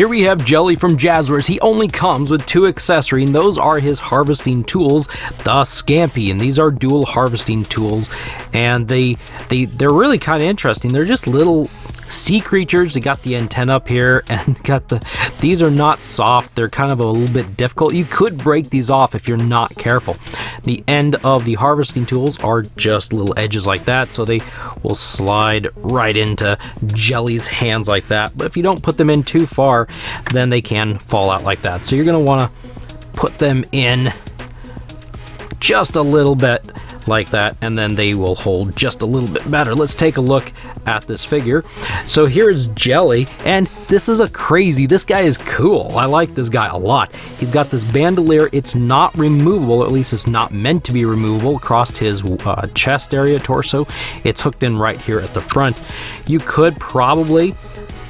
Here we have Jellie from Jazwares. He only comes with 2 accessories, and those are his harvesting tools, the Scampi, and these are dual harvesting tools, and they're really kind of interesting. They're just little sea creatures. They got the antenna up here, and these are not soft. They're kind of a little bit difficult. You could break these off if you're not careful. The end of the harvesting tools are just little edges like that, so they will slide right into Jellie's hands like that. But if you don't put them in too far, then they can fall out like that. So you're going to want to put them in just a little bit like that, and then they will hold just a little bit better. Let's take a look at this figure. So here's Jellie, and this guy is cool. I like this guy a lot. He's got this bandolier. It's not removable, at least it's not meant to be removable, across his chest area, torso. It's hooked in right here at the front. You could probably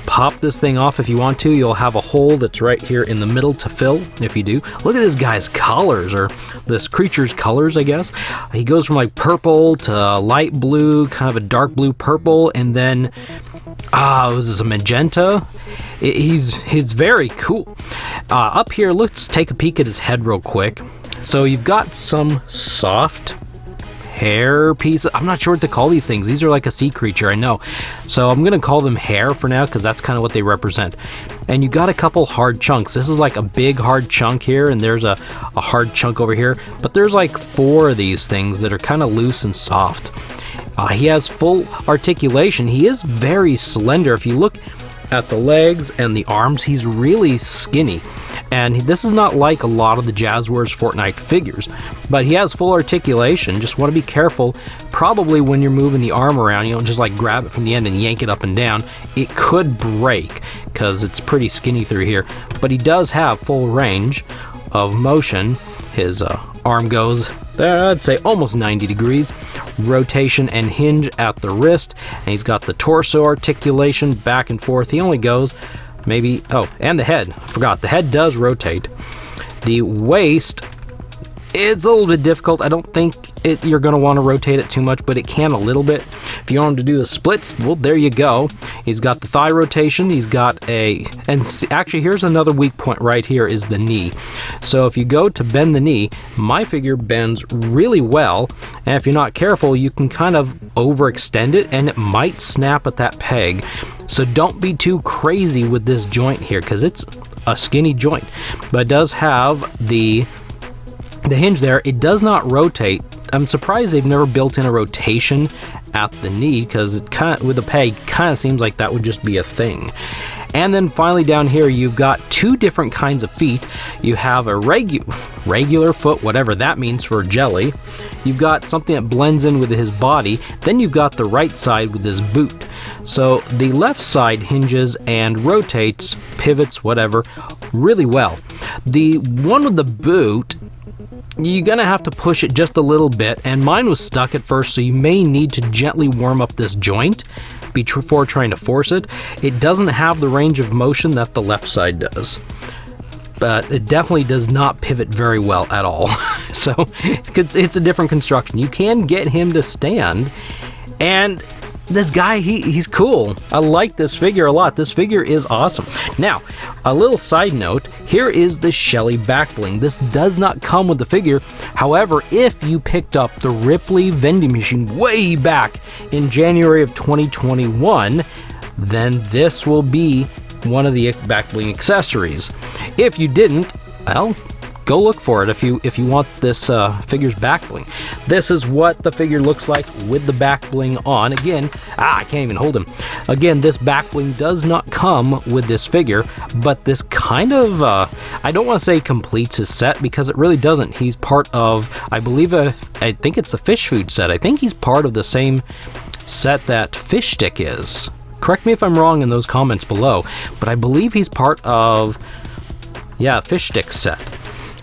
pop this thing off if you want to. You'll have a hole that's right here in the middle to fill if you do. Look at this guy's colors, or this creature's colors, I guess. He goes from like purple to light blue, kind of a dark blue purple, and then was this a magenta? He's very cool. Up here, let's take a peek at his head real quick. So you've got some soft hair pieces. I'm not sure what to call these things. These are like a sea creature, I know. So I'm gonna call them hair for now, because that's kind of what they represent. And you got a couple hard chunks. This is like a big hard chunk here, and there's a hard chunk over here. But there's like 4 of these things that are kind of loose and soft. He has full articulation. He is very slender. If you look at the legs and the arms, he's really skinny. And this is not like a lot of the Jazwares Fortnite figures, but he has full articulation. Just want to be careful, probably when you're moving the arm around, you don't just like grab it from the end and yank it up and down. It could break, because it's pretty skinny through here, but he does have full range of motion. His arm goes, I'd say, almost 90 degrees. Rotation and hinge at the wrist, and he's got the torso articulation back and forth. He only goes maybe, and the head, I forgot, the head does rotate. The waist, it's a little bit difficult. I don't think you're going to want to rotate it too much, but it can a little bit. If you want him to do the splits, well, there you go. He's got the thigh rotation. He's got actually, here's another weak point right here, is the knee. So if you go to bend the knee, my figure bends really well, and if you're not careful, you can kind of overextend it, and it might snap at that peg. So don't be too crazy with this joint here, because it's a skinny joint, but it does have the hinge there. It does not rotate. I'm surprised they've never built in a rotation at the knee, because it kind of, with the peg, kind of seems like that would just be a thing. And then finally down here, you've got 2 different kinds of feet. You have a regular foot, whatever that means for Jellie. You've got something that blends in with his body. Then you've got the right side with his boot. So the left side hinges and rotates, pivots, whatever, really well. The one with the boot, you're gonna have to push it just a little bit, and mine was stuck at first, so you may need to gently warm up this joint before trying to force it. It doesn't have the range of motion that the left side does, but it definitely does not pivot very well at all. So it's a different construction. You can get him to stand, and this guy, he's cool. I like this figure a lot. This figure is awesome. Now, a little side note, here is the Shelly back bling. This does not come with the figure. However, if you picked up the Ripley vending machine way back in January of 2021, then this will be one of the back bling accessories. If you didn't, well, go look for it if you want this figure's back bling. This is what the figure looks like with the back bling on. Again, I can't even hold him. Again, this back bling does not come with this figure, but this kind of, I don't want to say completes his set, because it really doesn't. He's part of, I believe, I think it's the fish food set. I think he's part of the same set that Fish Stick is. Correct me if I'm wrong in those comments below, but I believe he's part of, Fish Stick set.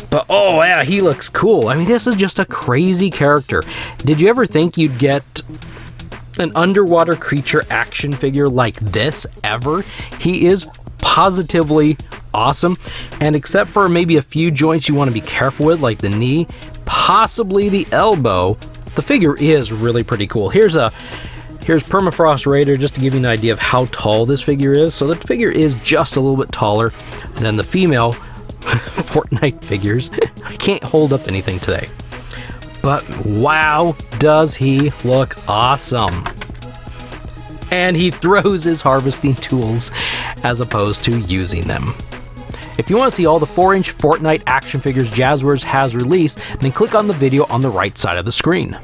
But oh yeah, he looks cool. I mean, this is just a crazy character. Did you ever think you'd get an underwater creature action figure like this ever? He is positively awesome, and except for maybe a few joints you want to be careful with, like the knee, possibly the elbow, the figure is really pretty cool. Here's Here's Permafrost Raider, just to give you an idea of how tall this figure is. So the figure is just a little bit taller than the female Fortnite figures. I can't hold up anything today. But wow, does he look awesome. And he throws his harvesting tools as opposed to using them. If you want to see all the 4-inch Fortnite action figures Jazwares has released, then click on the video on the right side of the screen.